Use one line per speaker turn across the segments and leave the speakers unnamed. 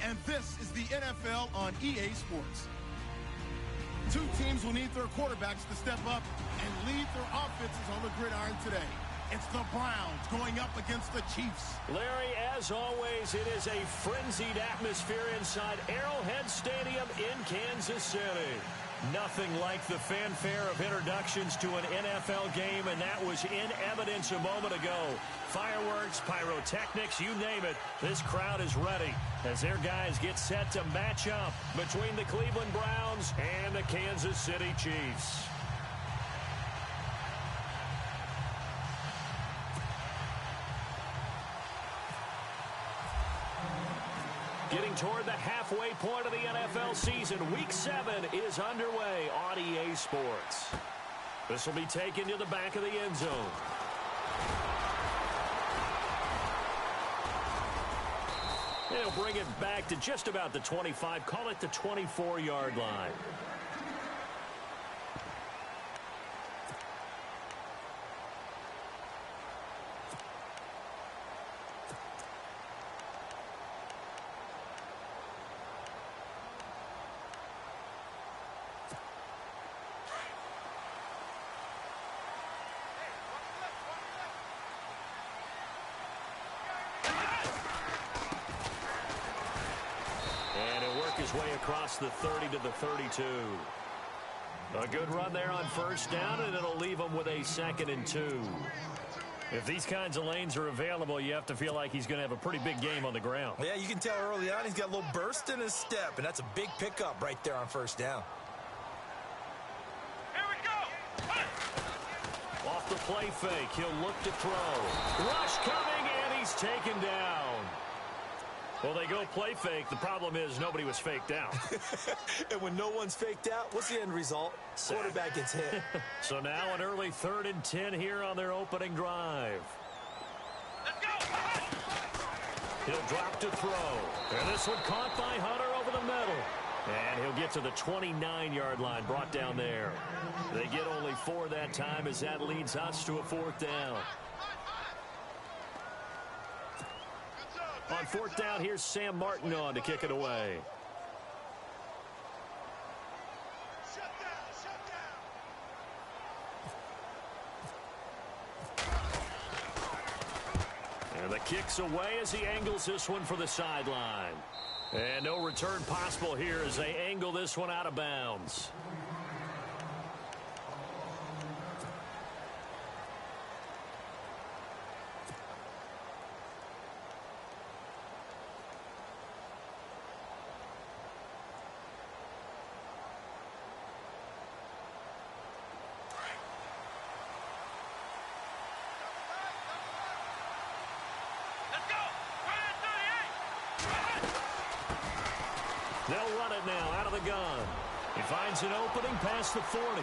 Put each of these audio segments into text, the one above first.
and this is the NFL on EA Sports. Two teams will need their quarterbacks to step up and lead their offenses on the gridiron today. It's the Browns going up against the Chiefs.
Larry, as always, it is a frenzied atmosphere inside Arrowhead Stadium in Kansas City. Nothing like the fanfare of introductions to an NFL game, and that was in evidence a moment ago. Fireworks, pyrotechnics, you name it, this crowd is ready as their guys get set to match up between the Cleveland Browns and the Kansas City Chiefs. Getting toward the halfway point of the NFL season, Week 7 is underway on EA Sports. This will be taken to the back of the end zone. They'll bring it back to just about the 25, call it the 24-yard line. His way across the 30 to the 32. A good run there on first down, and it'll leave him with a 2nd and 2. If these kinds of lanes are available, you have to feel like he's going to have a pretty big game on the ground.
Yeah, you can tell early on he's got a little burst in his step, and that's a big pickup right there on first down.
Here we go!
Off the play fake, he'll look to throw. Rush coming, and he's taken down. Well, they go play fake. The problem is nobody was faked out.
And when no one's faked out, what's the end result? Quarterback gets hit.
So now an early 3rd and 10 here on their opening drive.
Let's go!
He'll drop to throw. And this one caught by Hunter over the middle. And he'll get to the 29-yard line, brought down there. They get only 4 that time as that leads us to a 4th down. On 4th down, here's Sam Martin on to kick it away.
Shut down.
And the kick's away as he angles this one for the sideline. And no return possible here as they angle this one out of bounds. They'll run it now out of the gun. He finds an opening past the 40.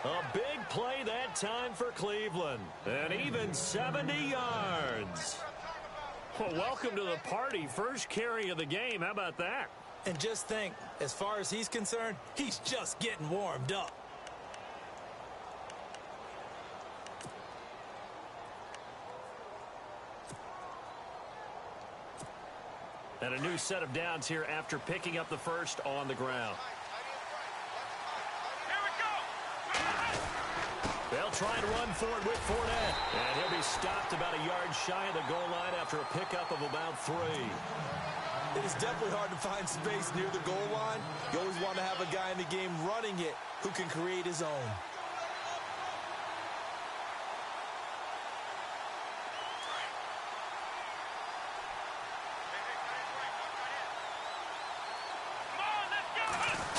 A big play that time for Cleveland. And even 70 yards. Well, welcome to the party. First carry of the game. How about that?
And just think, as far as he's concerned, he's just getting warmed up.
And a new set of downs here after picking up the first on the ground.
Here we go!
They'll try and run for it with Fournette. And he'll be stopped about a yard shy of the goal line after a pickup of about 3.
It is definitely hard to find space near the goal line. You always want to have a guy in the game running it who can create his own.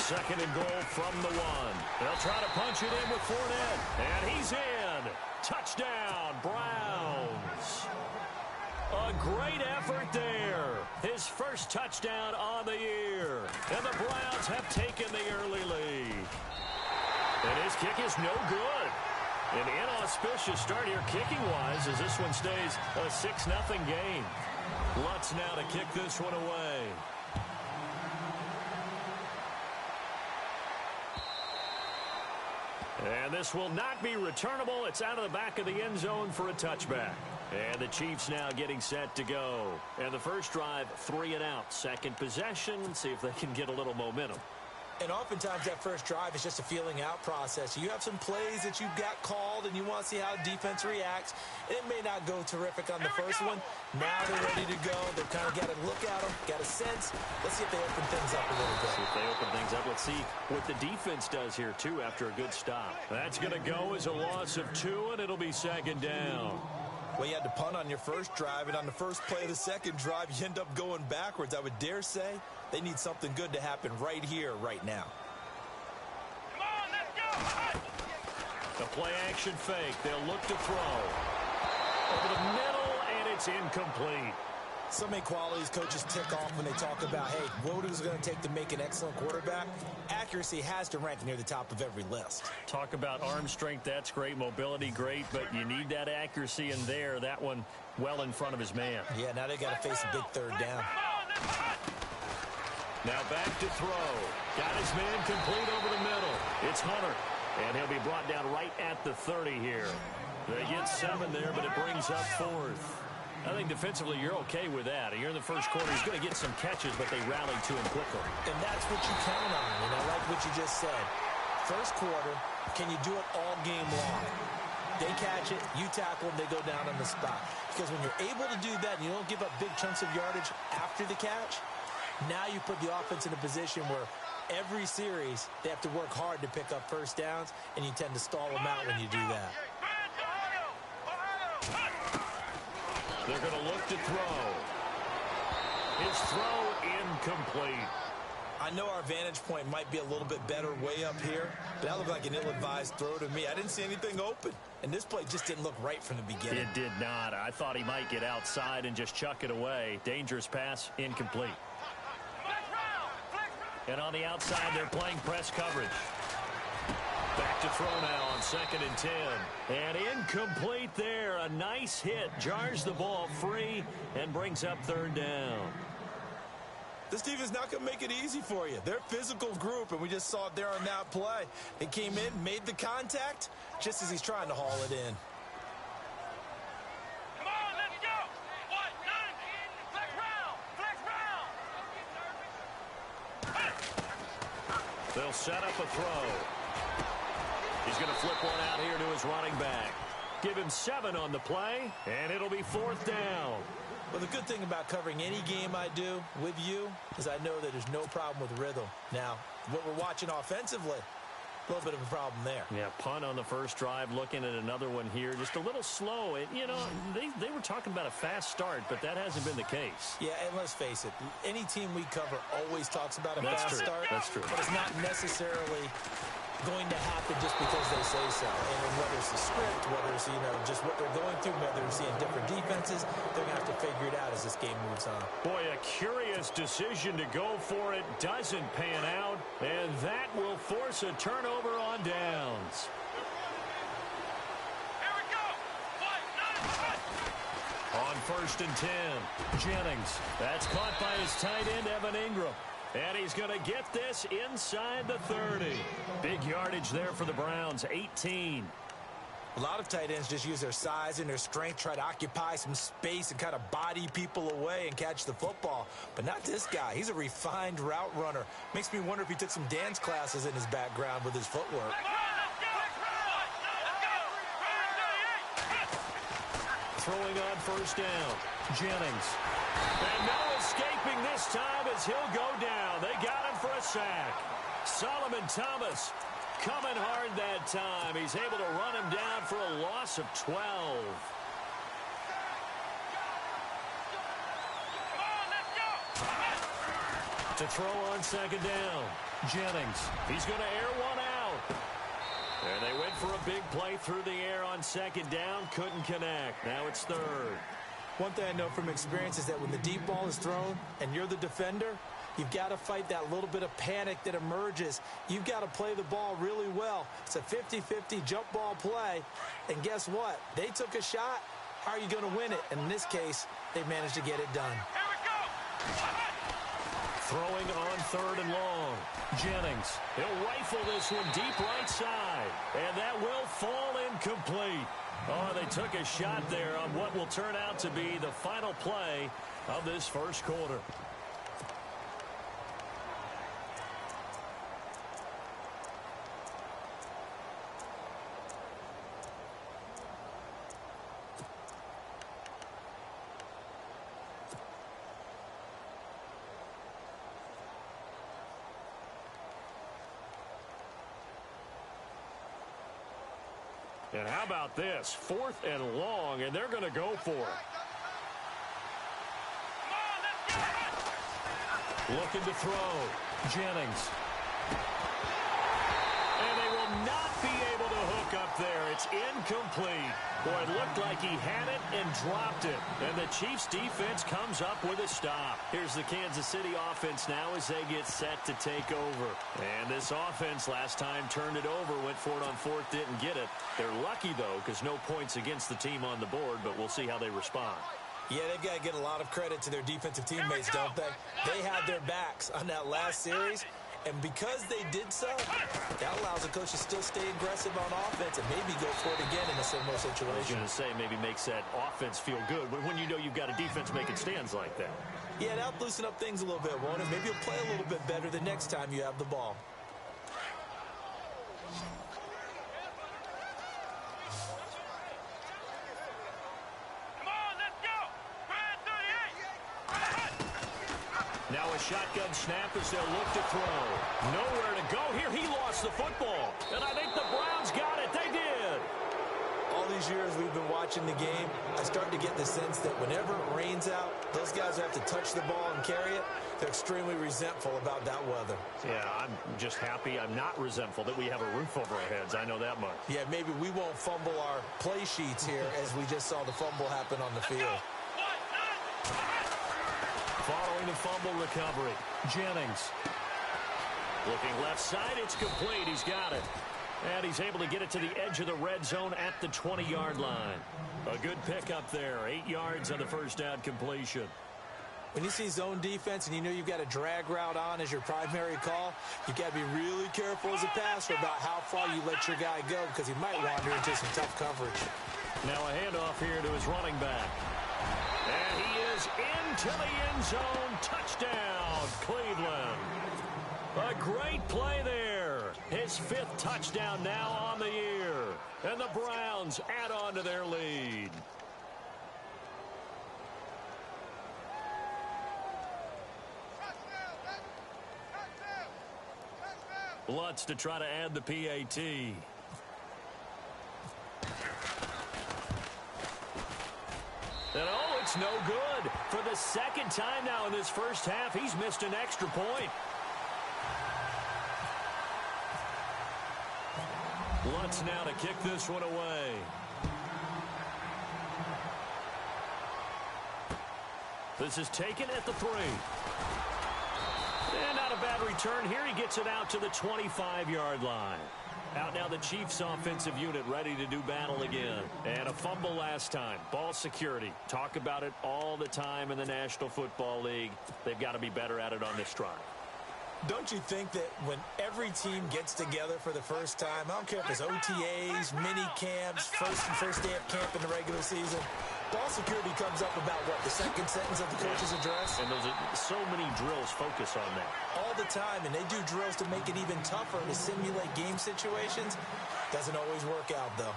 Second and goal from the 1. They'll try to punch it in with Fournette. And he's in. Touchdown, Browns. A great effort there. His first touchdown on the year. And the Browns have taken the early lead. And his kick is no good. An inauspicious start here kicking-wise as this one stays a 6-0 game. Lutz now to kick this one away. And this will not be returnable. It's out of the back of the end zone for a touchback. And the Chiefs now getting set to go. And the first drive, 3 and out. Second possession, see if they can get a little momentum.
And oftentimes that first drive is just a feeling out process. You have some plays that you've got called and you want to see how defense reacts. It may not go terrific on the first one. Now they're ready to go. They've kind of got to look at them, got a sense. Let's see if they open things up a little bit.
See if they open things up. Let's see what the defense does here, too, after a good stop. That's going to go as a loss of 2, and it'll be second down.
Well, you had to punt on your first drive, and on the first play of the second drive, you end up going backwards. I would dare say they need something good to happen right here, right now.
Come on, let's go.
The play-action fake. They'll look to throw. Over the middle, and it's incomplete.
So many qualities coaches tick off when they talk about, hey, what is it going to take to make an excellent quarterback? Accuracy has to rank near the top of every list.
Talk about arm strength, that's great. Mobility, great, but you need that accuracy in there. That one well in front of his man.
Yeah, now they got to face a big third down.
Now back to throw. Got his man complete over the middle. It's Hunter, and he'll be brought down right at the 30 here. They get 7 there, but it brings up 4th. I think defensively you're okay with that. Here in the first quarter, he's going to get some catches, but they rallied to him quickly.
And that's what you count on, and I like what you just said. First quarter, can you do it all game long? They catch it, you tackle them, they go down on the spot. Because when you're able to do that and you don't give up big chunks of yardage after the catch, now you put the offense in a position where every series they have to work hard to pick up first downs, and you tend to stall them out when you do that.
They're going to look to throw. His throw incomplete.
I know our vantage point might be a little bit better way up here, but that looked like an ill-advised throw to me. I didn't see anything open, and this play just didn't look right from the beginning.
It did not. I thought he might get outside and just chuck it away. Dangerous pass, incomplete. And on the outside, they're playing press coverage. Back to throw now on 2nd and 10. And incomplete there. A nice hit. Jars the ball free and brings up 3rd down.
This defense not going to make it easy for you. They're a physical group, and we just saw it there on that play. It came in, made the contact, just as he's trying to haul it in.
Come on, let's go. 1, 9, flex round.
They'll set up a throw. He's going to flip one out here to his running back. Give him 7 on the play, and it'll be 4th down.
Well, the good thing about covering any game I do with you is I know that there's no problem with rhythm. Now, what we're watching offensively, a little bit of a problem there.
Yeah, punt on the first drive, looking at another one here. Just a little slow. You know, they were talking about a fast start, but that hasn't been the case.
Yeah, and let's face it, any team we cover always talks about a
That's
fast
true.
start.
That's true.
But it's not necessarily going to happen just because they say so. And whether it's the script, whether it's, just what they're going through, whether they're seeing different defenses, they're going to have to figure it out as this game moves on.
Boy, a curious decision to go for it. Doesn't pan out, and that will force a turnover on downs.
Here we go. 1, 9,
On 1st and 10, Jennings. That's caught by his tight end, Evan Ingram. And he's going to get this inside the 30. Big yardage there for the Browns, 18.
A lot of tight ends just use their size and their strength, try to occupy some space and kind of body people away and catch the football. But not this guy. He's a refined route runner. Makes me wonder if he took some dance classes in his background with his footwork.
Throwing on 1st down, Jennings. And no escaping this time as he'll go down. They got him for a sack. Solomon Thomas coming hard that time. He's able to run him down for a loss of 12. To throw on 2nd down, Jennings. He's going to air one out. And they went for a big play through the air on 2nd down. Couldn't connect. Now it's 3rd.
One thing I know from experience is that when the deep ball is thrown and you're the defender, you've got to fight that little bit of panic that emerges. You've got to play the ball really well. It's a 50-50 jump ball play. And guess what? They took a shot. How are you going to win it? And in this case, they managed to get it done.
Here we go.
Throwing on 3rd and long. Jennings. He'll rifle this one deep right side. And that will fall incomplete. Oh, they took a shot there on what will turn out to be the final play of this first quarter. And how about this? 4th and long, and they're going to go for it. Looking to throw. Jennings. And they will not be able to hook up there. It's incomplete. Boy, it looked like he had it and dropped it. And the Chiefs defense comes up with a stop. Here's the Kansas City offense now as they get set to take over. And this offense last time turned it over, went for it on 4th, didn't get it. They're lucky, though, because no points against the team on the board, but we'll see how they respond.
Yeah, they've got to get a lot of credit to their defensive teammates, don't they? They had their backs on that last series, and because they did so, that allows the coach to still stay aggressive on offense and maybe go for it again in a similar situation.
I was going to say, maybe makes that offense feel good when you know you've got a defense making stands like that.
Yeah, that'll loosen up things a little bit, won't it? Maybe you'll play a little bit better the next time you have the ball.
Now a shotgun snap as they'll look to throw. Nowhere to go here. He lost the football. And I think the Browns got it. They did.
All these years we've been watching the game, I start to get the sense that whenever it rains out, those guys have to touch the ball and carry it. They're extremely resentful about that weather.
Yeah, I'm just happy I'm not resentful that we have a roof over our heads. I know that much.
Yeah, maybe we won't fumble our play sheets here as we just saw the fumble happen on the field.
Following the fumble recovery, Jennings. Looking left side, it's complete. He's got it. And he's able to get it to the edge of the red zone at the 20-yard line. A good pickup there. 8 yards on the first down completion.
When you see zone defense and you know you've got a drag route on as your primary call, you've got to be really careful as a passer about how far you let your guy go because he might wander into some tough coverage.
Now a handoff here to his running back. And he is into the end zone. Touchdown, Cleveland. A great play there. His 5th touchdown now on the year. And the Browns add on to their lead. Lutz to try to add the PAT. And oh, it's no good. For the second time now in this first half, he's missed an extra point. Lutz now to kick this one away. This is taken at the 3. And not a bad return here. He gets it out to the 25-yard line. Out now the Chiefs offensive unit ready to do battle again. And a fumble last time. Ball security. Talk about it all the time in the National Football League. They've got to be better at it on this drive.
Don't you think that when every team gets together for the first time, I don't care if it's OTAs, mini camps, first day of camp in the regular season, ball security comes up about what, the second sentence of the coach's address?
And those are so many drills focus on that.
All the time, and they do drills to make it even tougher to simulate game situations. Doesn't always work out, though.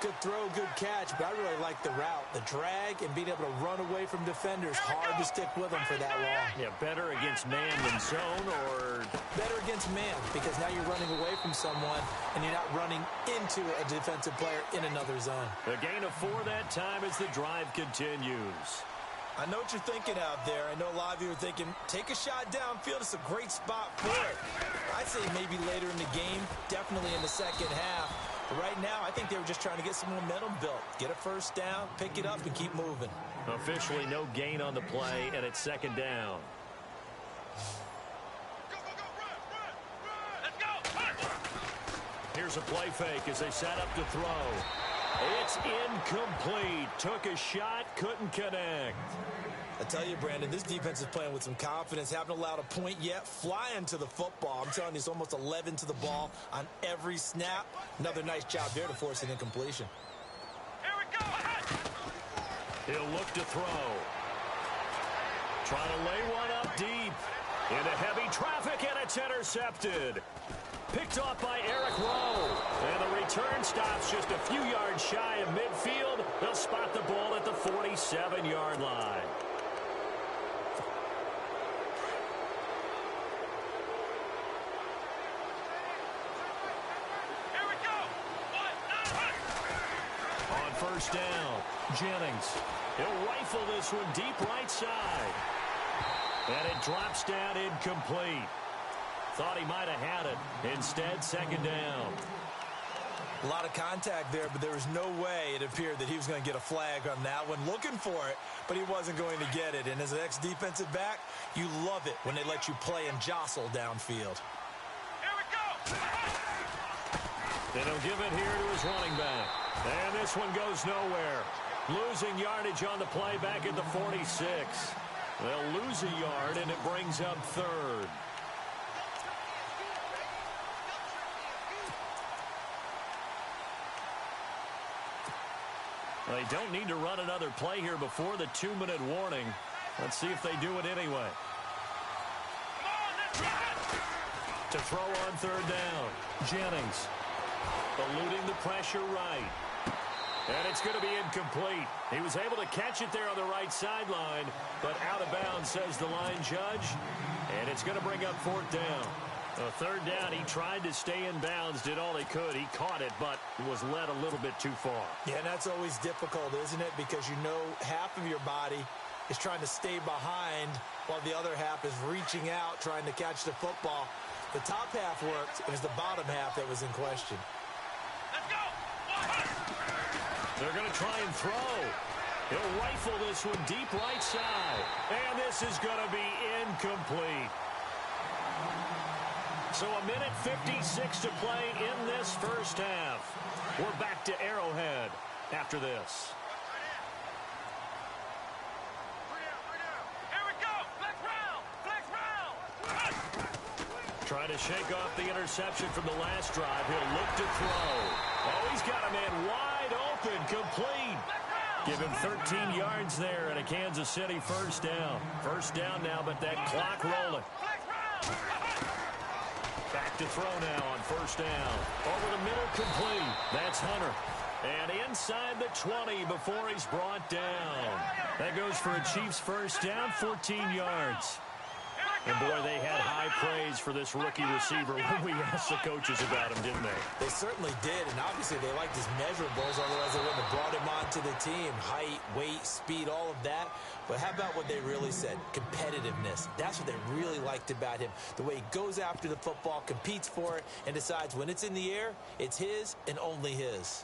Good throw, good catch, but I really like the route, the drag, and being able to run away from defenders. Hard to stick with them for that long.
Yeah, better against man than zone, or
better against man, because now you're running away from someone, and you're not running into a defensive player in another zone.
A gain of 4 that time as the drive continues.
I know what you're thinking out there. I know a lot of you are thinking, take a shot downfield. It's a great spot for it. I'd say maybe later in the game, definitely in the second half. But right now, I think they were just trying to get some momentum built. Get a first down, pick it up, and keep moving.
Officially no gain on the play, and it's second down.
Let's go.
Here's a play fake as they set up to throw. It's incomplete. Took a shot, couldn't connect.
I tell you, Brandon, this defense is playing with some confidence. Haven't allowed a point yet. Flying to the football. I'm telling you, it's almost 11 to the ball on every snap. Another nice job there to force an incompletion.
He'll look to throw. Trying to lay one up deep. Into heavy traffic, and it's intercepted. Picked off by Eric Rowe. And the return stops just a few yards shy of midfield. They'll spot the ball at the 47-yard line.
Here we go. 1, 9,
On first down, Jennings. He'll rifle this one deep right side. And it drops down incomplete. Thought he might have had it. Instead, second down.
A lot of contact there, but there was no way it appeared that he was going to get a flag on that one. Looking for it, but he wasn't going to get it. And as an ex-defensive back, you love it when they let you play and jostle downfield.
Here we go.
And he'll give it here to his running back. And this one goes nowhere. Losing yardage on the play back at the 46. They'll lose a yard, and it brings up third. They don't need to run another play here before the 2-minute warning. Let's see if they do it anyway.
Come on, let's run.
To throw on third down, Jennings. Eluding the pressure right. And it's going to be incomplete. He was able to catch it there on the right sideline, but out of bounds, says the line judge. And it's going to bring up fourth down. Third down, he tried to stay in bounds, did all he could. He caught it, but was led a little bit too far.
Yeah, and that's always difficult, isn't it? Because you know half of your body is trying to stay behind while the other half is reaching out, trying to catch the football. The top half worked. It was the bottom half that was in question.
Let's go. 1.
They're going to try and throw. He'll rifle this one deep right side. And this is going to be incomplete. So a minute 56 to play in this first half. We're back to Arrowhead after this.
Here we go. Flex round. Flex round.
Trying to shake off the interception from the last drive. He'll look to throw. Oh, he's got a man wide open, complete. Give him 13 yards there and a Kansas City first down. First down now, but that clock rolling.
Flex round.
Back to throw now on first down. Over the middle, complete. That's Hunter. And inside the 20 before he's brought down. That goes for a Chiefs first down, 14 yards. And boy, they had high praise for this rookie receiver when we asked the coaches about him, didn't they?
They certainly did, and obviously they liked his measurables, otherwise they wouldn't have brought him onto the team. Height, weight, speed, all of that. But how about what they really said? Competitiveness. That's what they really liked about him. The way he goes after the football, competes for it, and decides when it's in the air, it's his and only his.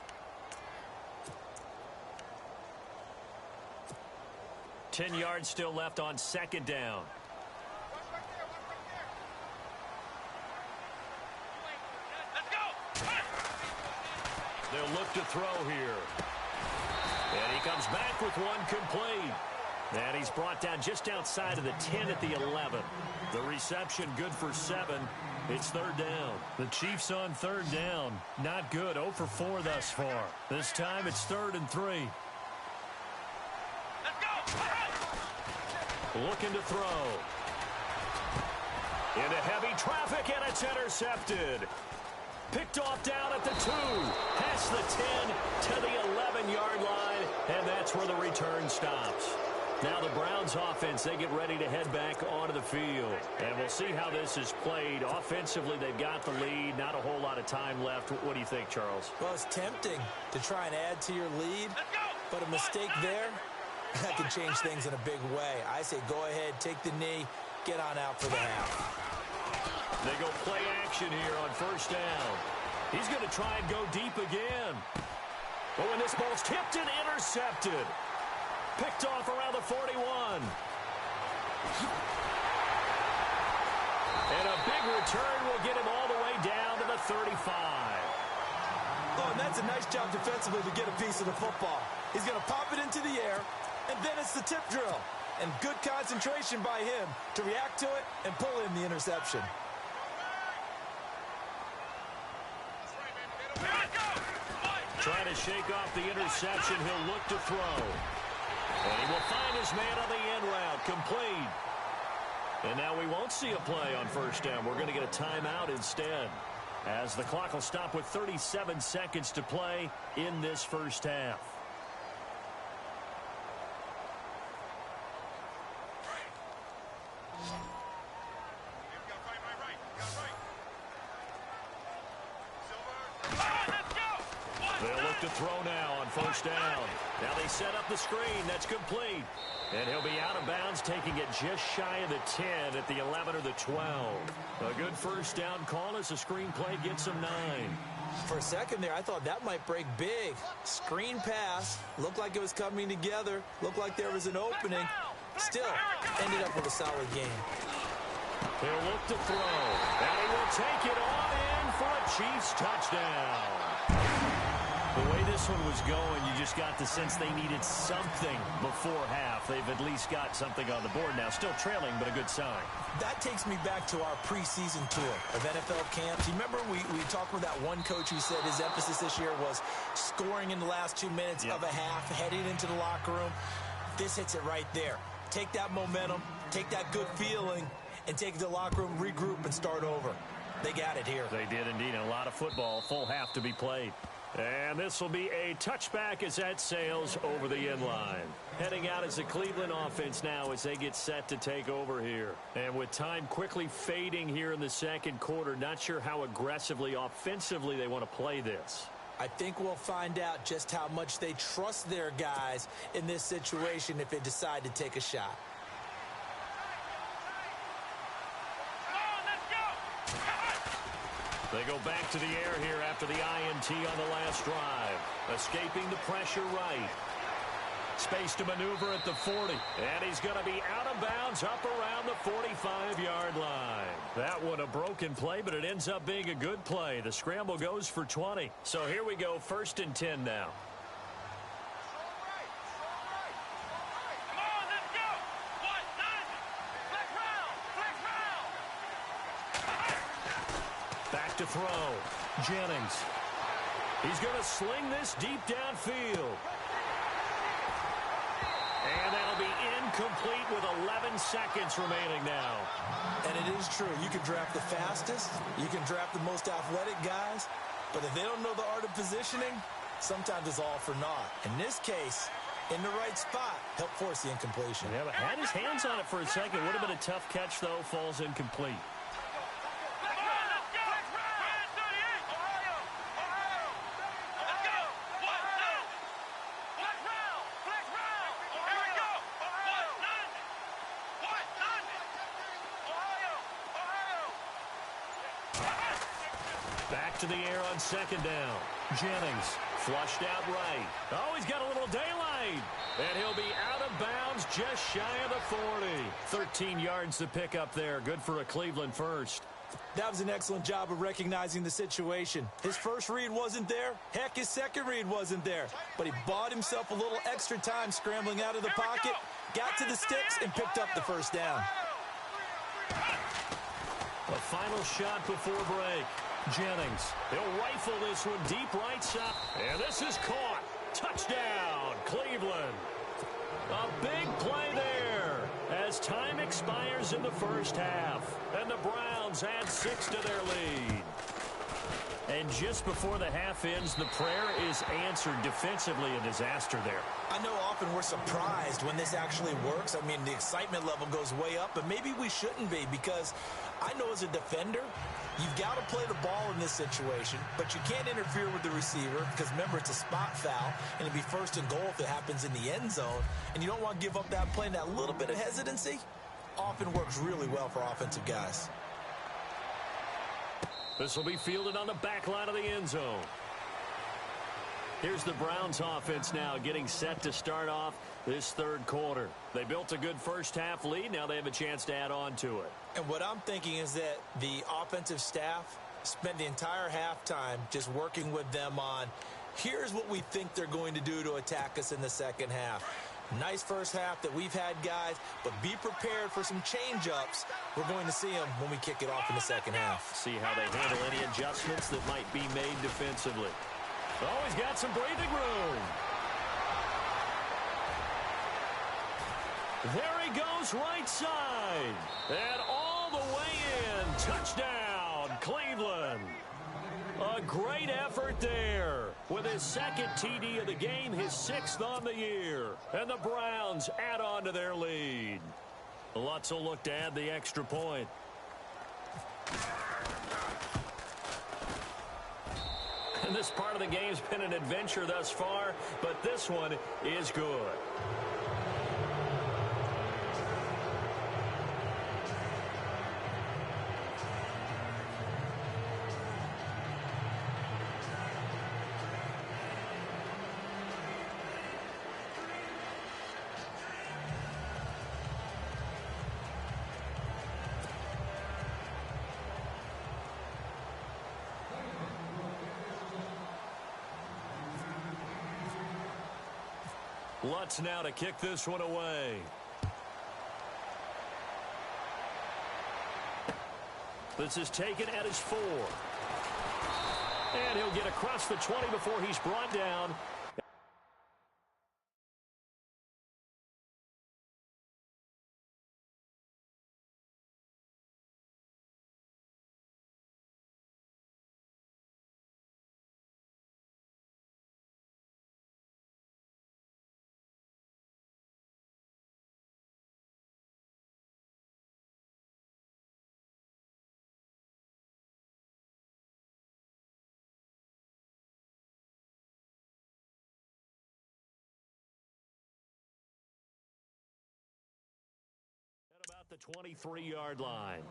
10 yards still left on second down. They'll look to throw here. And he comes back with one complete. And he's brought down just outside of the 10 at the 11. The reception good for 7. It's third down. The Chiefs on third down. Not good. 0 for 4 thus far. This time it's 3rd and 3.
Let's go.
Looking to throw. Into heavy traffic, and it's intercepted. Picked off down at the 2, past the 10 to the 11-yard line, and that's where the return stops. Now the Browns offense, they get ready to head back onto the field. And we'll see how this is played. Offensively, they've got the lead. Not a whole lot of time left. What do you think, Charles?
Well, it's tempting to try and add to your lead, but a mistake there, that can change things in a big way. I say go ahead, take the knee, get on out for the half.
They go play action here on first down. He's going to try and go deep again. But when this ball's tipped and intercepted. Picked off around the 41. And a big return will get him all the way down to the 35.
Oh, and that's a nice job defensively to get a piece of the football. He's going to pop it into the air, and then it's the tip drill. And good concentration by him to react to it and pull in the interception.
Trying to shake off the interception. He'll look to throw. And he will find his man on the end route. Complete. And now we won't see a play on first down. We're going to get a timeout instead, as the clock will stop with 37 seconds to play in this first half. They'll look to throw now on first down. Now they set up the screen. That's complete. And he'll be out of bounds, taking it just shy of the 10 at the 11 or the 12. A good first down call as the screen play gets him 9.
For a second there, I thought that might break big. Screen pass. Looked like it was coming together. Looked like there was an opening. Still, ended up with a solid game.
He'll look to throw. And he will take it on in for a Chiefs touchdown. The way this one was going, you just got the sense they needed something before half. They've at least got something on the board now. Still trailing, but a good sign.
That takes me back to our preseason tour of NFL camps. You remember we talked with that one coach who said his emphasis this year was scoring in the last 2 minutes of a half, heading into the locker room. This hits it right there. Take that momentum, take that good feeling, and take it to the locker room, regroup, and start over. They got it here.
They did indeed. A lot of football, full half to be played. And this will be a touchback as that sails over the end line. Heading out as the Cleveland offense now as they get set to take over here. And with time quickly fading here in the second quarter, not sure how aggressively, offensively they want to play this.
I think we'll find out just how much they trust their guys in this situation if they decide to take a shot.
They go back to the air here after the INT on the last drive. Escaping the pressure right. Space to maneuver at the 40. And he's going to be out of bounds up around the 45-yard line. That one a broken play, but it ends up being a good play. The scramble goes for 20. So here we go, 1st and 10 now. Back to throw. Jennings. He's going to sling this deep downfield. And that'll be incomplete with 11 seconds remaining now.
And it is true. You can draft the fastest. You can draft the most athletic guys. But if they don't know the art of positioning, sometimes it's all for naught. In this case, in the right spot, help force the incompletion.
Yeah, but had his hands on it for a second. Would have been a tough catch, though. Falls incomplete. Back to the air on 2nd down. Jennings flushed out right. Oh, he's got a little daylight. And he'll be out of bounds just shy of the 40. 13 yards to pick up there. Good for a Cleveland first.
That was an excellent job of recognizing the situation. His first read wasn't there. Heck, his second read wasn't there. But he bought himself a little extra time scrambling out of the pocket, got to the sticks, and picked up the first down.
A final shot before break. Jennings, he'll rifle this one deep right side. And this is caught. Touchdown, Cleveland. A big play there as time expires in the first half. And the Browns add 6 to their lead. And just before the half ends, the prayer is answered. Defensively, a disaster there.
I know often we're surprised when this actually works. I mean, the excitement level goes way up, but maybe we shouldn't be, because I know as a defender, you've got to play the ball in this situation, but you can't interfere with the receiver because, remember, it's a spot foul, and it'd be 1st and goal if it happens in the end zone, and you don't want to give up that play, and that little bit of hesitancy often works really well for offensive guys.
This will be fielded on the back line of the end zone. Here's the Browns offense now getting set to start off this 3rd quarter. They built a good first half lead. Now they have a chance to add on to it.
And what I'm thinking is that the offensive staff spent the entire halftime just working with them on, here's what we think they're going to do to attack us in the second half. Nice first half that we've had, guys, but be prepared for some change-ups. We're going to see them when we kick it off in the second half.
See how they handle any adjustments that might be made defensively. Oh, he's got some breathing room. There he goes, right side. And all the way in. Touchdown, Cleveland. A great effort there. With his second TD of the game, his 6th on the year. And the Browns add on to their lead. Lutz will look to add the extra point. And this part of the game's been an adventure thus far, but this one is good. Lutz now to kick this one away. This is taken at his 4. And he'll get across the 20 before he's brought down. About the 23-yard line.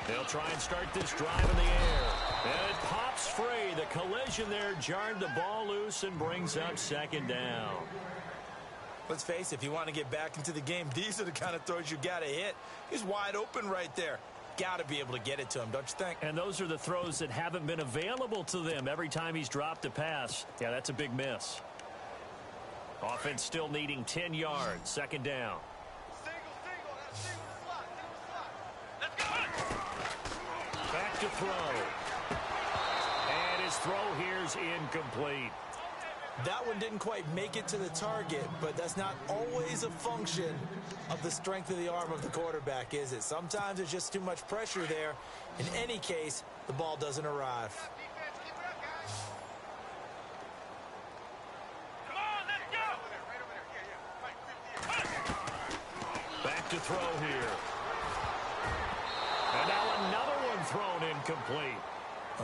They'll try and start this drive in the air. And it pops free. The collision there jarred the ball loose and brings up 2nd down.
Let's face it, if you want to get back into the game, these are the kind of throws you got to hit. He's wide open right there. Got to be able to get it to him, don't you think? And those are the throws that haven't been available to them every time he's dropped a pass. Yeah, that's a big miss. Offense still needing 10 yards. 2nd down. Back to throw. And his throw here's incomplete. That one didn't quite make it to the target, but that's not always a function of the strength of the arm of the quarterback, is it? Sometimes there's just too much pressure there. In any case, the ball doesn't arrive. Back to throw here. And now another one thrown incomplete.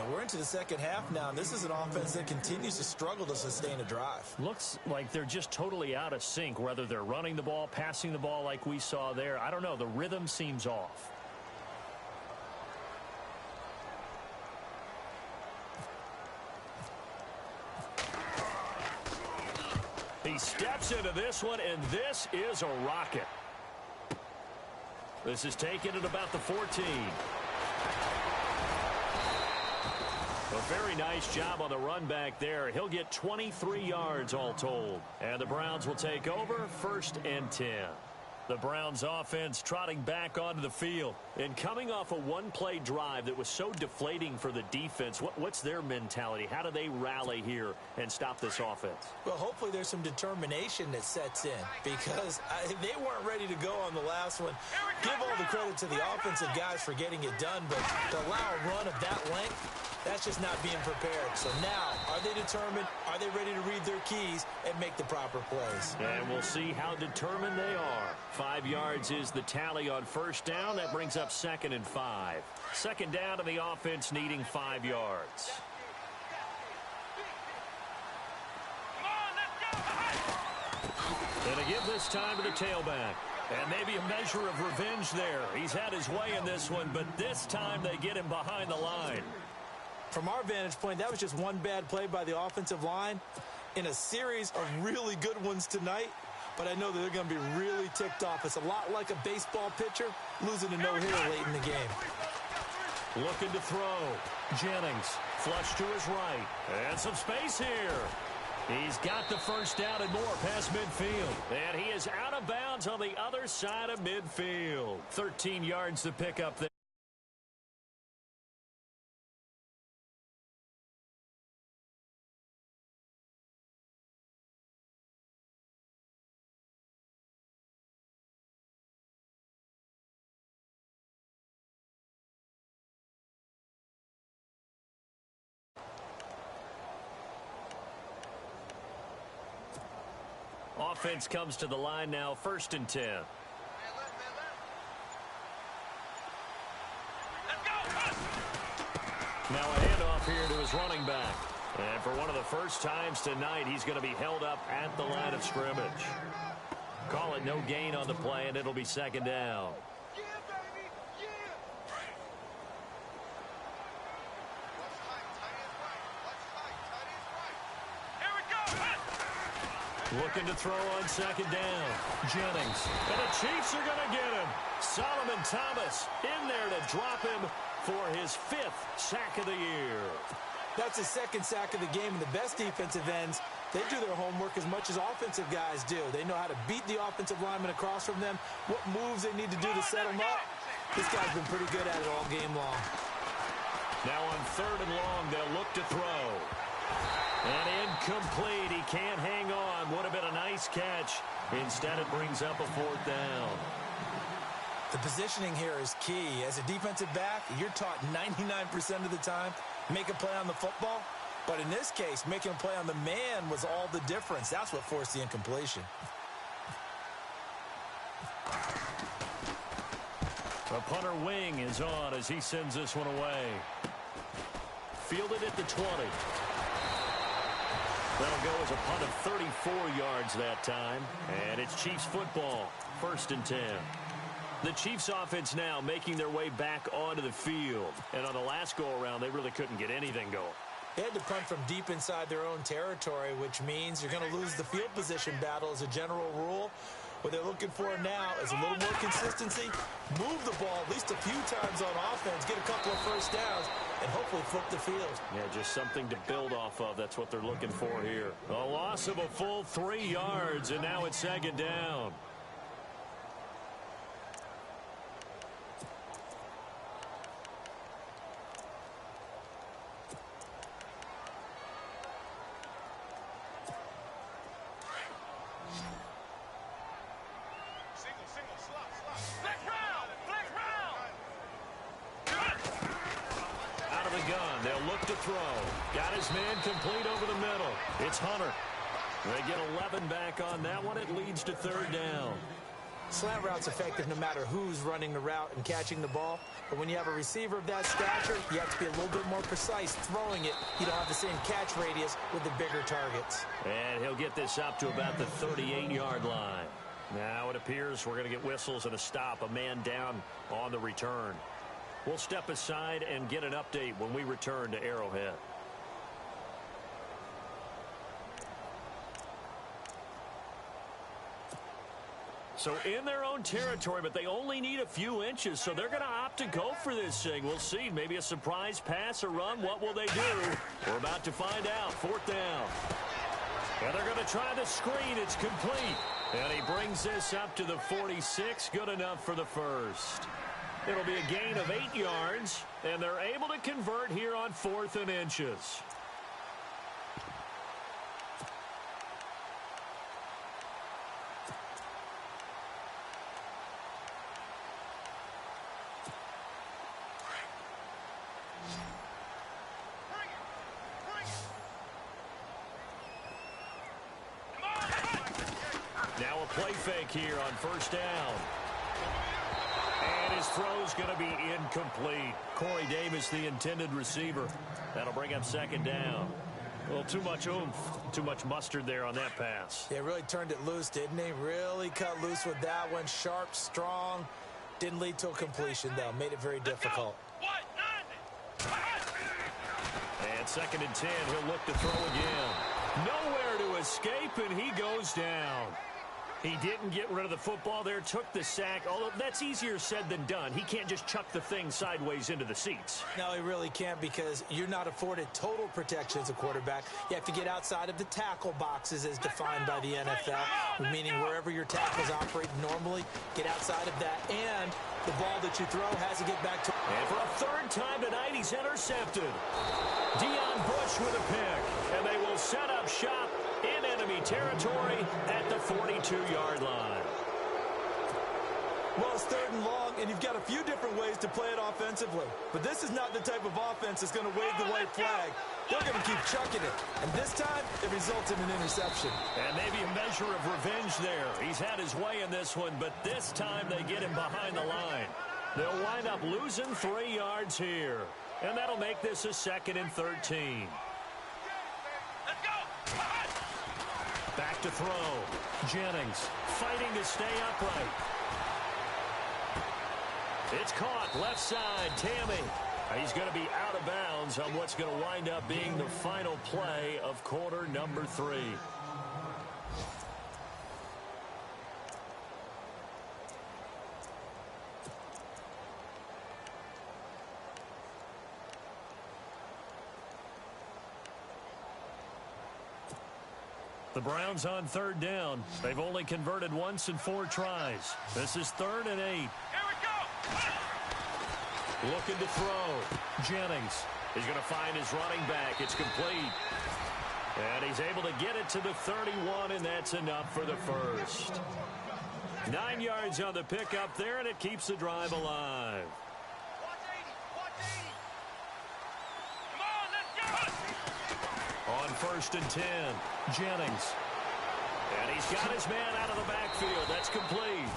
We're into the 2nd half now, and this is an offense that continues to struggle to sustain a drive. Looks like they're just totally out of sync, whether they're running the ball, passing the ball like we saw there. I don't know. The rhythm seems off. He steps into this one, and this is a rocket. This is taken at about the 14. A very nice job on the run back there. He'll get 23 yards all told. And the Browns will take over 1st and 10. The Browns offense trotting back onto the field. And coming off a one-play drive that was so deflating for the defense, what's their mentality? How do they rally here and stop this offense? Well, hopefully there's some determination that sets in, because they weren't ready to go on the last one. Give all the credit to the offensive guys for getting it done, but to allow a run of that length, that's just not being prepared. So now, are they determined? Are they ready to read their keys and make the proper plays? And we'll see how determined they are. 5 yards is the tally on 1st down. That brings up 2nd and 5. 2nd down to the offense needing 5 yards. And to give this time to the tailback. And maybe a measure of revenge there. He's had his way in this one, but this time they get him behind the line. From our vantage point, that was just one bad play by the offensive line. in a series of really good ones tonight, but I know that they're going to be really ticked off. It's a lot like a baseball pitcher losing a no-hitter late in the game.
Looking to throw. Jennings, flush to his right. And some space here. He's got the first down and more past midfield. And he is out of bounds on the other side of midfield. 13 yards to pick up there. Offense comes to the line now, 1st and 10. Now a handoff here to his running back. And for one of the first times tonight, he's going to be held up at the line of scrimmage. Call it no gain on the play, and it'll be 2nd down. Looking to throw on 2nd down. Jennings. And the Chiefs are going to get him. Solomon Thomas in there to drop him for his 5th sack of the year.
That's his 2nd sack of the game, and the best defensive ends, they do their homework as much as offensive guys do. They know how to beat the offensive lineman across from them, what moves they need to do to set them up. This guy's been pretty good at it all game long.
Now on 3rd and long, they'll look to throw. And incomplete. He can't hang on. Would have been a nice catch. Instead, it brings up a 4th down.
The positioning here is key. As a defensive back, you're taught 99% of the time, make a play on the football. But in this case, making a play on the man was all the difference. That's what forced the incompletion.
The punter wing is on as he sends this one away. Fielded at the 20. That'll go as a punt of 34 yards that time. And it's Chiefs football, 1st and 10. The Chiefs offense now making their way back onto the field. And on the last go-around, they really couldn't get anything going.
They had to punt from deep inside their own territory, which means you're going to lose the field position battle as a general rule. What they're looking for now is a little more consistency, move the ball at least a few times on offense, get a couple of first downs, and hopefully flip the field.
Yeah, just something to build off of. That's what they're looking for here. A loss of a full 3 yards, and now it's 2nd down. Got his man complete over the middle. It's Hunter. They get 11 back on that one. It leads to 3rd down.
Slant route's effective no matter who's running the route and catching the ball. But when you have a receiver of that stature, you have to be a little bit more precise throwing it. You don't have the same catch radius with the bigger targets.
And he'll get this up to about the 38-yard line. Now it appears we're going to get whistles and a stop. A man down on the return. We'll step aside and get an update when we return to Arrowhead. So in their own territory, but they only need a few inches, so they're going to opt to go for this thing. We'll see. Maybe a surprise pass or run. What will they do? We're about to find out. 4th down. And they're going to try the screen. It's complete. And he brings this up to the 46. Good enough for the 1st. It'll be a gain of 8 yards, and they're able to convert here on 4th and inches. Now a play fake here on 1st down. And his throw's going to be incomplete. Corey Davis, the intended receiver. That'll bring up 2nd down. Well, too much oomph, too much mustard there on that pass.
Yeah, really turned it loose, didn't he? Really cut loose with that one. Sharp, strong. Didn't lead to a completion, though. Made it very difficult.
And 2nd and 10, he'll look to throw again. Nowhere to escape, and he goes down. He didn't get rid of the football there, took the sack, although that's easier said than done. He can't just chuck the thing sideways into the seats.
No, he really can't, because you're not afforded total protection as a quarterback. You have to get outside of the tackle boxes as defined by the NFL, meaning wherever your tackles operate normally, get outside of that, and the ball that you throw has to get back to...
And for a third time tonight, he's intercepted. Deion Bush with a pick, and they will set up shop in enemy territory at the 42-yard line.
Well, it's 3rd and long, and you've got a few different ways to play it offensively. But this is not the type of offense that's going to wave the white flag. They're going to keep chucking it. And this time, it results in an interception.
And maybe a measure of revenge there. He's had his way in this one, but this time they get him behind the line. They'll wind up losing 3 yards here. And that'll make this a 2nd and 13.
Let's go.
Back to throw. Jennings fighting to stay upright. It's caught left side. Tammy. He's going to be out of bounds on what's going to wind up being the final play of quarter number 3. The Browns on 3rd down. They've only converted once in 4 tries. This is 3rd and 8.
Here we go.
Looking to throw. Jennings. He's going to find his running back. It's complete. And he's able to get it to the 31, and that's enough for the first. 9 yards on the pickup there, and it keeps the drive alive.
Come on, let's go.
On 1st and 10, Jennings. And he's got his man out of the backfield. That's complete.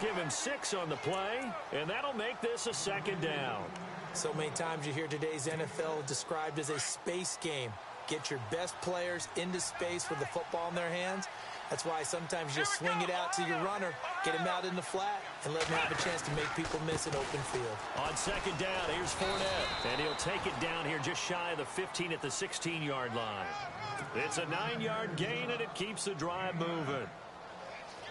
Give him 6 on the play, and that'll make this a 2nd down.
So many times you hear today's NFL described as a space game. Get your best players into space with the football in their hands. That's why sometimes you just swing it out to your runner, get him out in the flat, and let him have a chance to make people miss an open field.
On 2nd down, here's Fournette. And he'll take it down here just shy of the 15 at the 16-yard line. It's a 9-yard gain, and it keeps the drive moving.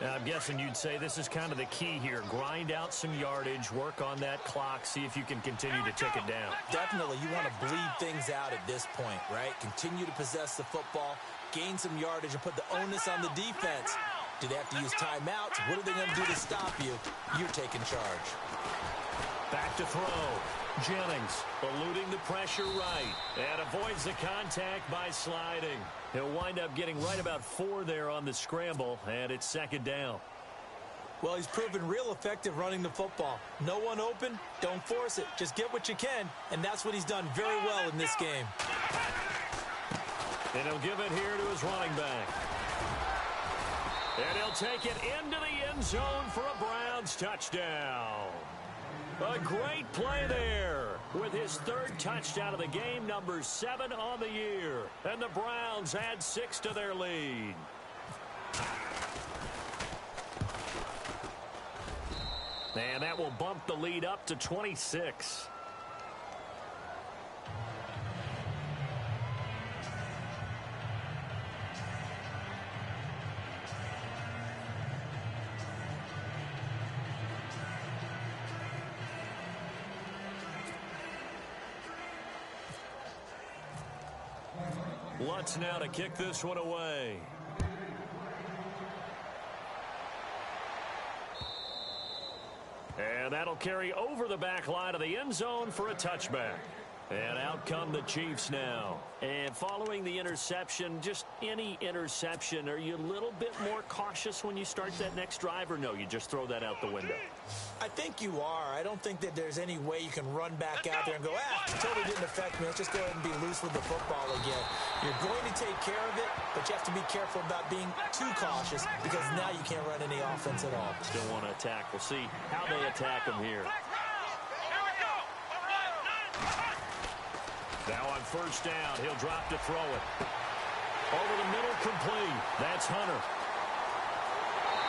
Now, I'm guessing you'd say this is kind of the key here. Grind out some yardage, work on that clock, see if you can continue to tick it down.
Definitely, you want to bleed things out at this point, right? Continue to possess the football, gain some yardage, and put the onus on the defense. Do they have to use timeouts? What are they going to do to stop you? You're taking charge.
Back to throw. Jennings eluding the pressure right and avoids the contact by sliding. He'll wind up getting right about 4 there on the scramble, and it's 2nd down.
Well, he's proven real effective running the football. No one open, don't force it. Just get what you can, and that's what he's done very well in this game.
And he'll give it here to his running back. And he'll take it into the end zone for a Browns touchdown. A great play there with his 3rd touchdown of the game, number 7 on the year. And the Browns add 6 to their lead. And that will bump the lead up to 26. Lutz now to kick this one away. And that'll carry over the back line of the end zone for a touchback. And out come the Chiefs now. And following the interception, just any interception, are you a little bit more cautious when you start that next drive, or no, you just throw that out the window?
I think you are. I don't think that there's any way you can run back out there and go, totally didn't affect me. Let's just go ahead and be loose with the football again. You're going to take care of it, but you have to be careful about being too cautious, because now you can't run any offense at all.
Still want to attack. We'll see how they attack them here. Now on 1st down, he'll drop to throw it. Over the middle, complete. That's Hunter.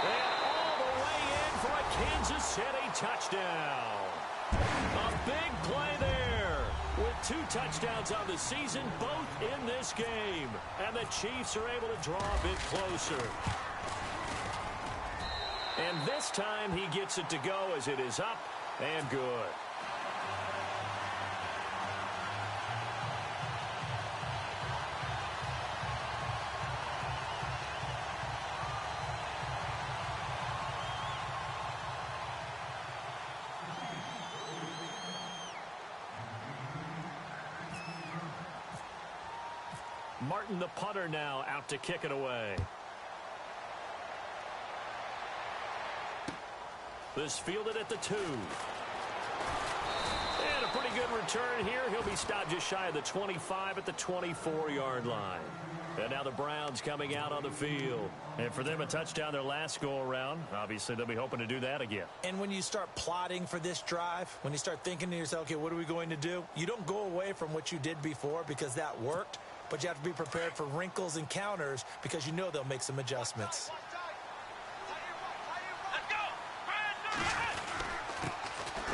And all the way in for a Kansas City touchdown. A big play there with 2 touchdowns on the season, both in this game. And the Chiefs are able to draw a bit closer. And this time he gets it to go as it is up and good. Martin, the punter, now out to kick it away. This fielded at the 2. And a pretty good return here. He'll be stopped just shy of the 25 at the 24-yard line. And now the Browns coming out on the field. And for them, a touchdown their last go-around. Obviously, they'll be hoping to do that again.
And when you start plotting for this drive, when you start thinking to yourself, okay, what are we going to do? You don't go away from what you did before because that worked. But you have to be prepared for wrinkles and counters because you know they'll make some adjustments.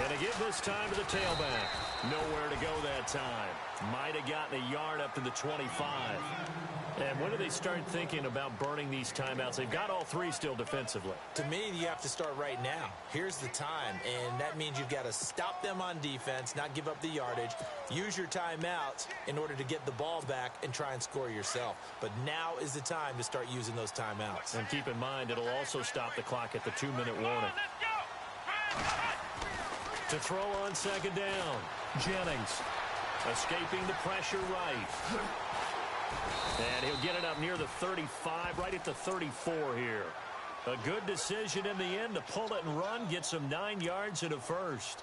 And again this time to the tailback. Nowhere to go that time. Might have gotten a yard up to the 25. And when do they start thinking about burning these timeouts? They've got all 3 still defensively.
To me, you have to start right now. Here's the time, and that means you've got to stop them on defense, not give up the yardage, use your timeouts in order to get the ball back and try and score yourself. But now is the time to start using those timeouts.
And keep in mind, it'll also stop the clock at the 2-minute warning. To throw on second down, Jennings escaping the pressure right. And he'll get it up near the 35, right at the 34 here. A good decision in the end to pull it and run, get some 9 yards and a first.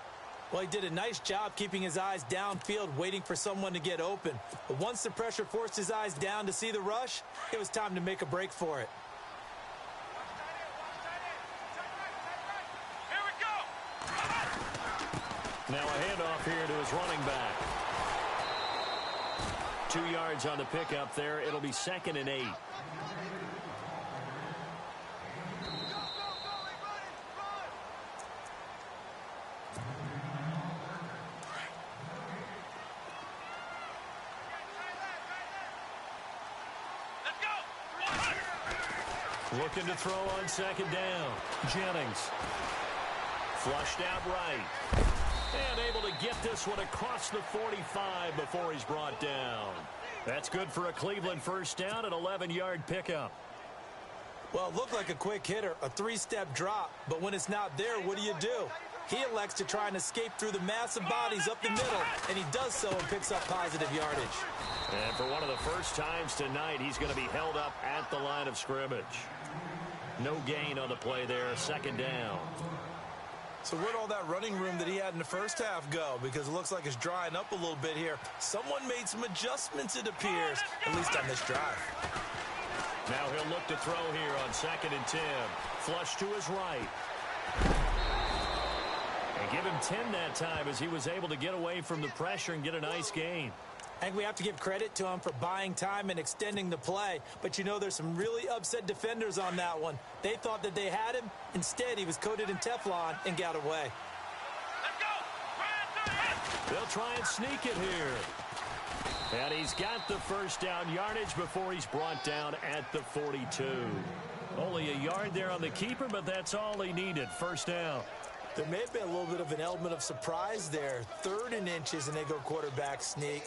Well, he did a nice job keeping his eyes downfield, waiting for someone to get open. But once the pressure forced his eyes down to see the rush, it was time to make a break for it.
Now a handoff here to his running back. 2 yards on the pickup there. It'll be 2nd and 8. Looking to throw on second down. Jennings. Flushed out right. And able to get this one across the 45 before he's brought down. That's good for a Cleveland first down, an 11-yard pickup.
Well, it looked like a quick hitter, a 3-step drop. But when it's not there, what do? He elects to try and escape through the massive bodies up the middle. And he does so and picks up positive yardage.
And for one of the first times tonight, he's going to be held up at the line of scrimmage. No gain on the play there, second down.
So where'd all that running room that he had in the first half go? Because it looks like it's drying up a little bit here. Someone made some adjustments, it appears, at least on this drive.
Now he'll look to throw here on 2nd and 10. Flush to his right. And give him 10 that time as he was able to get away from the pressure and get a nice gain.
I think we have to give credit to him for buying time and extending the play. But, you know, there's some really upset defenders on that one. They thought that they had him. Instead, he was coated in Teflon and got away.
They'll try and sneak it here. And he's got the first down yardage before he's brought down at the 42. Only a yard there on the keeper, but that's all he needed. First down.
There may have been a little bit of an element of surprise there. 3rd and inches, and they go quarterback sneak.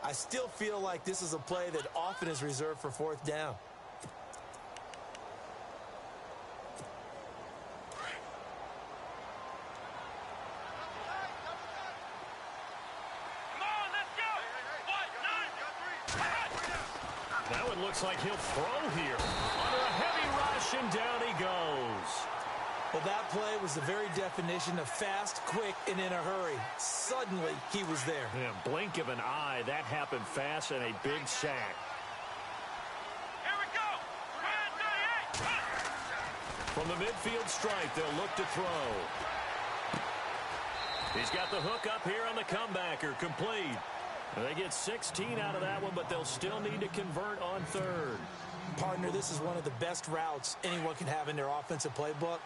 I still feel like this is a play that often is reserved for 4th down.
Now it looks like he'll throw here. Under a heavy rush, and down he goes.
Well, that play was the very definition of fast, quick, and in a hurry. Suddenly, he was there.
Yeah, blink of an eye. That happened fast and a big sack.
Here we go.
From the midfield stripe, they'll look to throw. He's got the hook up here on the comebacker. Complete. They get 16 out of that one, but they'll still need to convert on 3rd.
Partner, this is one of the best routes anyone can have in their offensive playbook.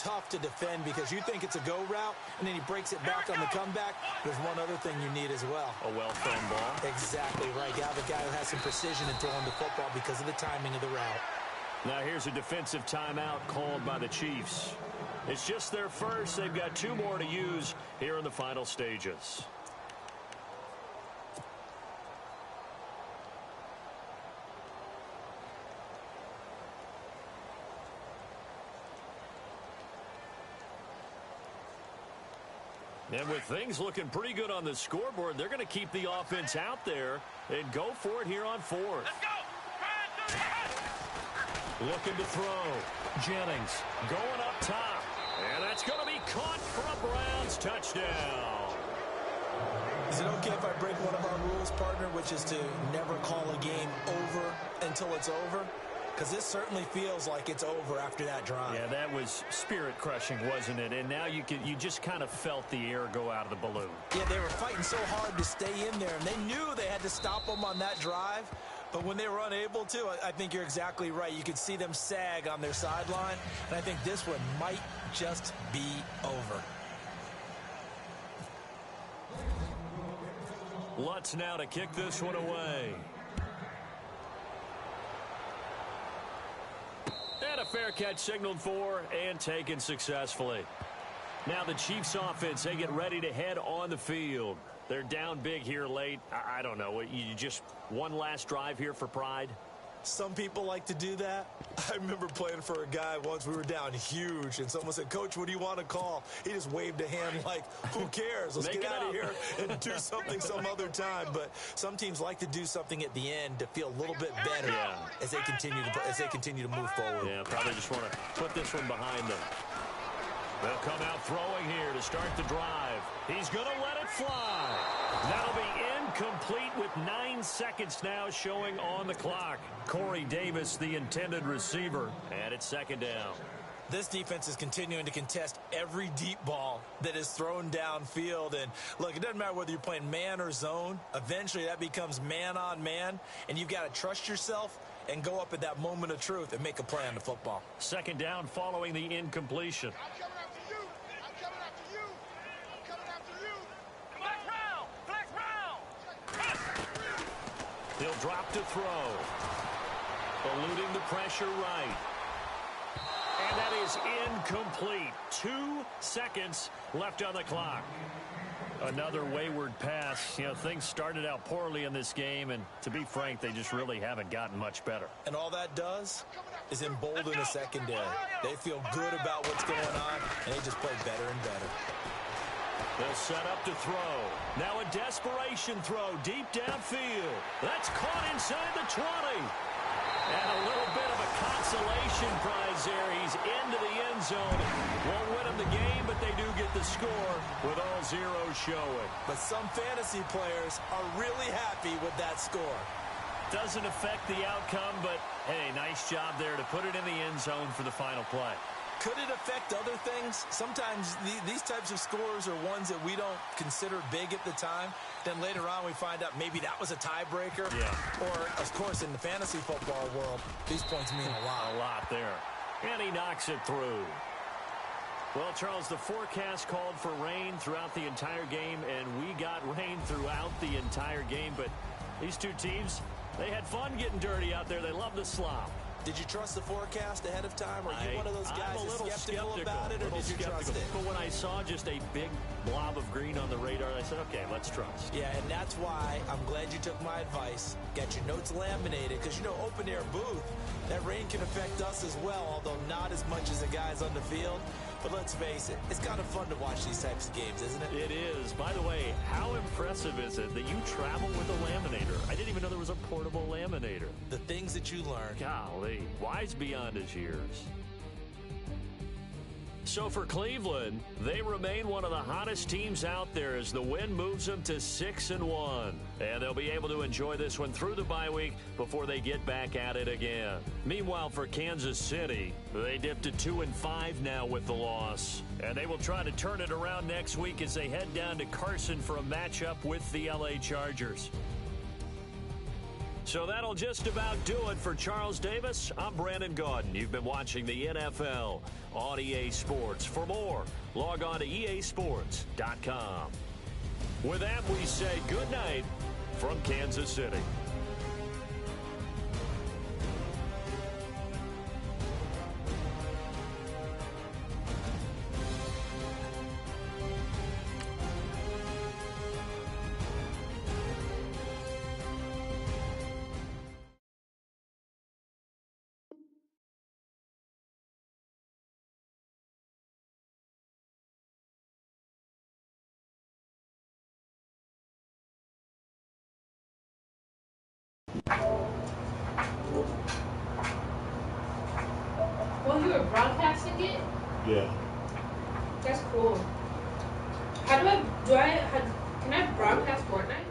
tough to defend because you think it's a go route, and then he breaks it back on the comeback. There's one other thing you need as well.
A well-thrown ball.
Exactly right. You have a guy who has some precision in throwing the football because of the timing of the route.
Now here's a defensive timeout called by the Chiefs. It's just their first. They've got 2 more to use here in the final stages. And with things looking pretty good on the scoreboard, they're going to keep the offense out there and go for it here on 4th.
Let's go.
Looking to throw. Jennings going up top. And that's going to be caught for a Browns touchdown.
Is it okay if I break one of our rules, partner, which is to never call a game over until it's over? Because this certainly feels like it's over after that drive.
Yeah, that was spirit-crushing, wasn't it? And now you just kind of felt the air go out of the balloon.
Yeah, they were fighting so hard to stay in there, and they knew they had to stop them on that drive. But when they were unable to, I think you're exactly right. You could see them sag on their sideline, and I think this one might just be over.
Lutz now to kick this one away. And a fair catch signaled for and taken successfully. Now the Chiefs offense, they get ready to head on the field. They're down big here late. I don't know. You just one last drive here for pride?
Some people like to do that. I remember playing for a guy once. We were down huge, and someone said, "Coach, what do you want to call?" He just waved a hand like, who cares? Let's get out of here and do something some other time. But some teams like to do something at the end to feel a little bit better as they continue to move forward.
Yeah, probably just want to put this one behind them. They'll come out throwing here to start the drive. He's going to let it fly. That'll be incomplete with 9 seconds now showing on the clock. Corey Davis, the intended receiver, and it's 2nd down.
This defense is continuing to contest every deep ball that is thrown downfield. And, look, it doesn't matter whether you're playing man or zone. Eventually that becomes man on man, and you've got to trust yourself and go up at that moment of truth and make a play on the football.
2nd down following the incompletion.
I'm coming after you. I'm coming after you. I'm coming after you. Flex round. Flex round.
He'll drop to throw. Eluding the pressure right. And that is incomplete. 2 seconds left on the clock. Another wayward pass. You know, things started out poorly in this game, and to be frank, they just really haven't gotten much better.
And all that does is embolden the secondary. They feel good about what's going on, and they just play better and better.
They'll set up to throw. Now a desperation throw deep downfield. That's caught inside the 20. And a little bit of a consolation prize there. He's into the end zone. Won't win them the game, but they do get the score with all zeros showing.
But some fantasy players are really happy with that score.
Doesn't affect the outcome, but, hey, nice job there to put it in the end zone for the final play.
Could it affect other things? Sometimes these types of scores are ones that we don't consider big at the time. Then later on we find out maybe that was a tiebreaker.
Yeah.
Or, of course, in the fantasy football world, these points mean a lot.
A lot there. And he knocks it through. Well, Charles, the forecast called for rain throughout the entire game, and we got rain throughout the entire game. But these two teams, they had fun getting dirty out there. They love the slop.
Did you trust the forecast ahead of time? Are you one of those guys that's skeptical about it, or did you trust it?
But when I saw just a big blob of green on the radar, I said, okay, let's trust.
Yeah, and that's why I'm glad you took my advice. Got your notes laminated, because, you know, open-air booth, that rain can affect us as well, although not as much as the guys on the field. But let's face it, it's kind of fun to watch these types of games, isn't it?
It is. By the way, how impressive is it that you travel with a laminator? I didn't even know there was a portable laminator.
The things that you learn.
Golly, wise beyond his years. So for Cleveland, they remain one of the hottest teams out there as the win moves them to 6-1. And they'll be able to enjoy this one through the bye week before they get back at it again. Meanwhile, for Kansas City, they dipped to 2-5 now with the loss. And they will try to turn it around next week as they head down to Carson for a matchup with the LA Chargers. So that'll just about do it for Charles Davis. I'm Brandon Gaudin. You've been watching the NFL on EA Sports. For more, log on to easports.com. With that, we say good night from Kansas City.
Well, you were broadcasting it?
Yeah.
That's cool. How can I broadcast Fortnite?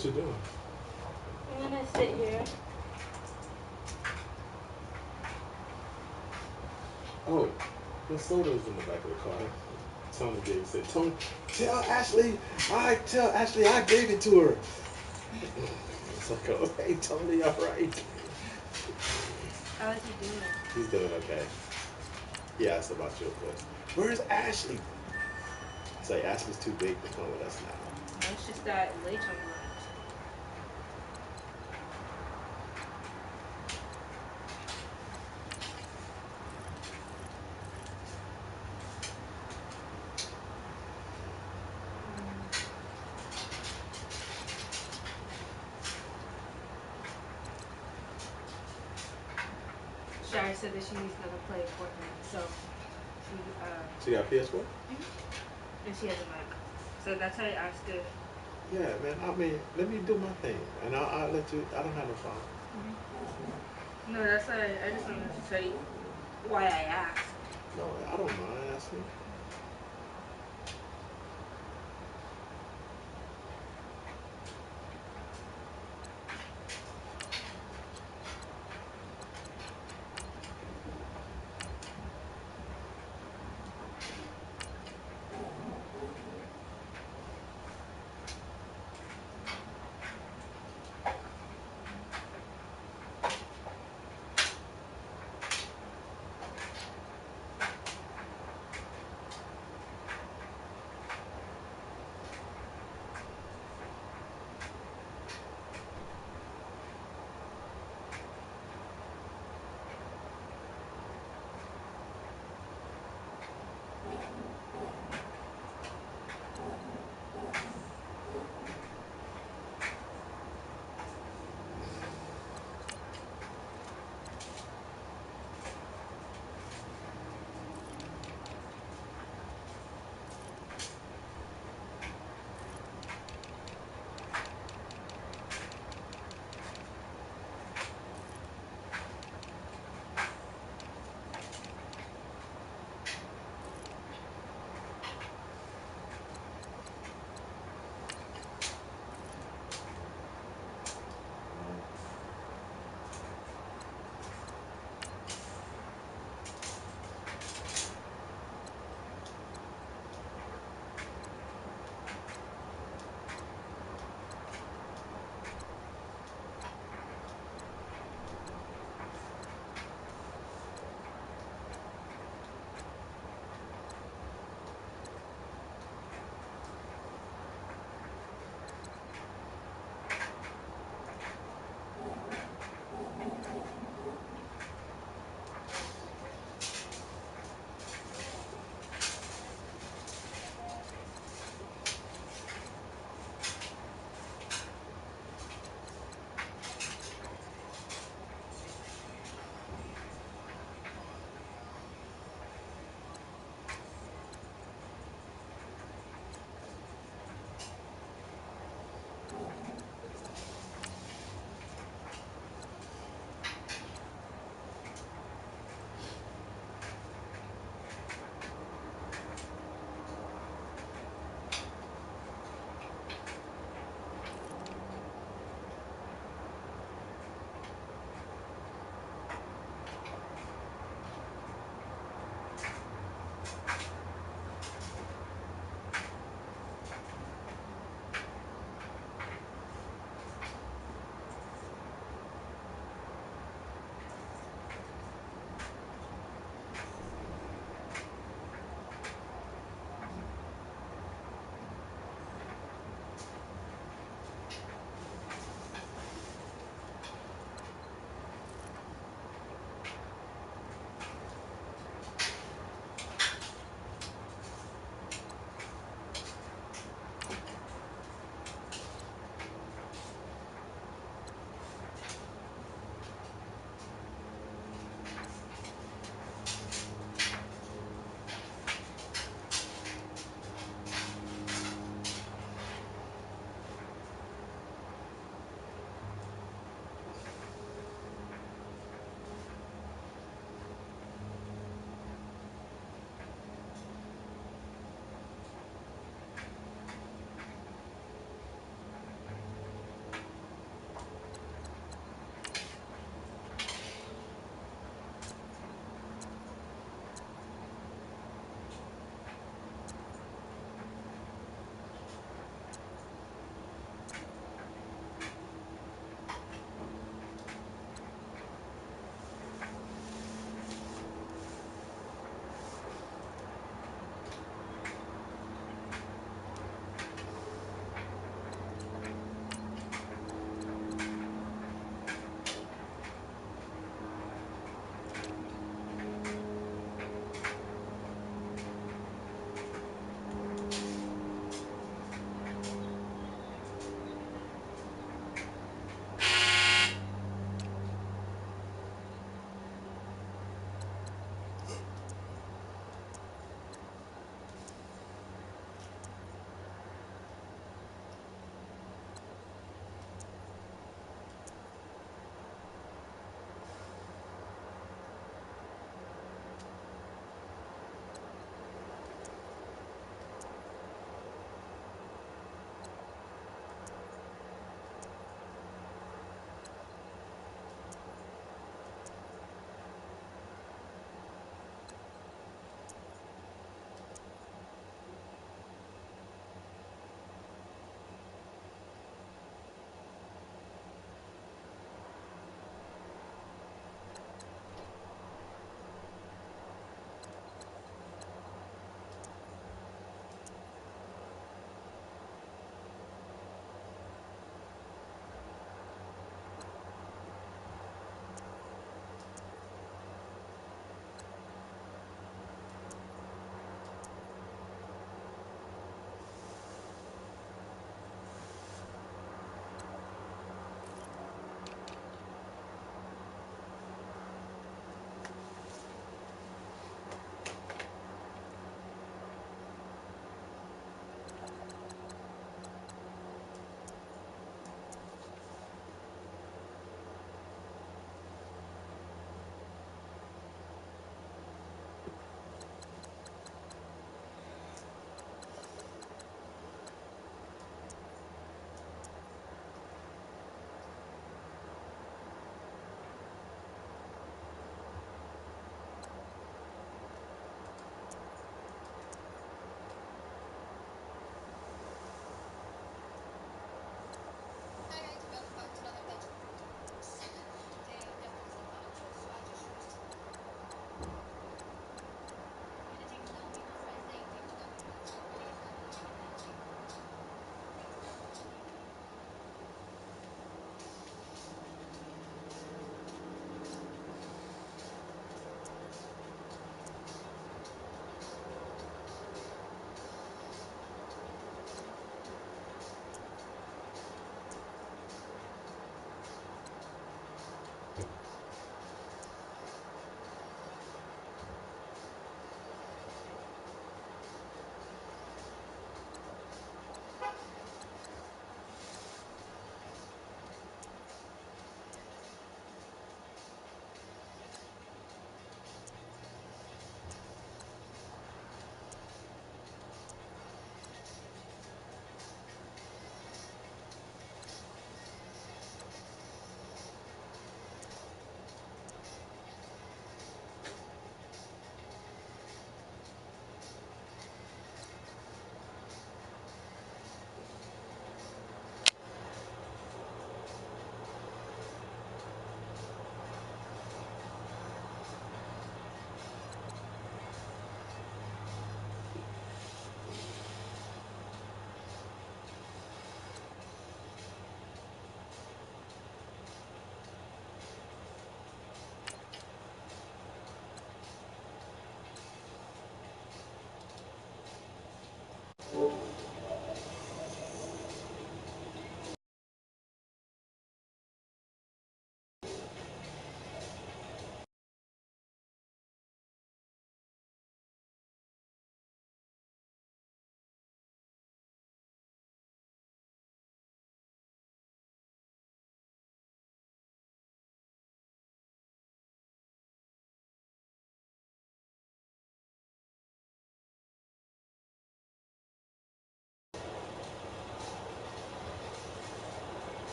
What you doing?
I'm gonna sit here.
Oh, the soda's in the back of the car. Tony gave said, Tony, tell Ashley I gave it to her. It's like, oh, hey Tony, all right.
How is he doing?
He's doing okay. He asked about you, of course. Where's Ashley? It's like Ashley's too big to come with us now.
It's just that late on the Shari said that she needs another play Fortnite, so
She got PS4?
and she has a Mac. So that's how I asked her.
Yeah, man. I mean, let me do my thing, and I'll let you. I don't have no problem.
No, that's why I just wanted to tell you why I asked.
No, I don't mind asking.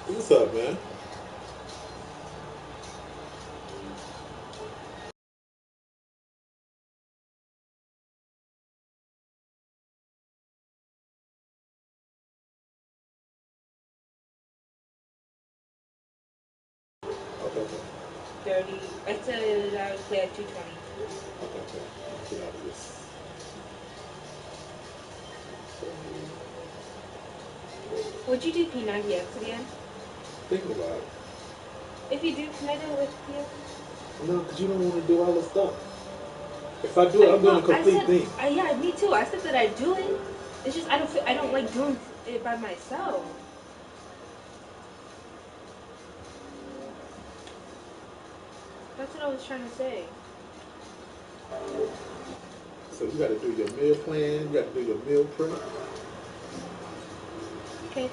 What's up, man? Okay.
30. I said I would play at 220.
Okay. Get out of this.
Would you do P90X again?
Think about it.
If you do, can I do it with PX?
No, because you don't want to do all this stuff. If I do it, I'm doing a complete thing.
Yeah, me too. I said that I'd do it. It's just I don't like doing it by myself. That's what I was trying to say.
So you got to do your meal plan. You got to do your meal prep.
Okay.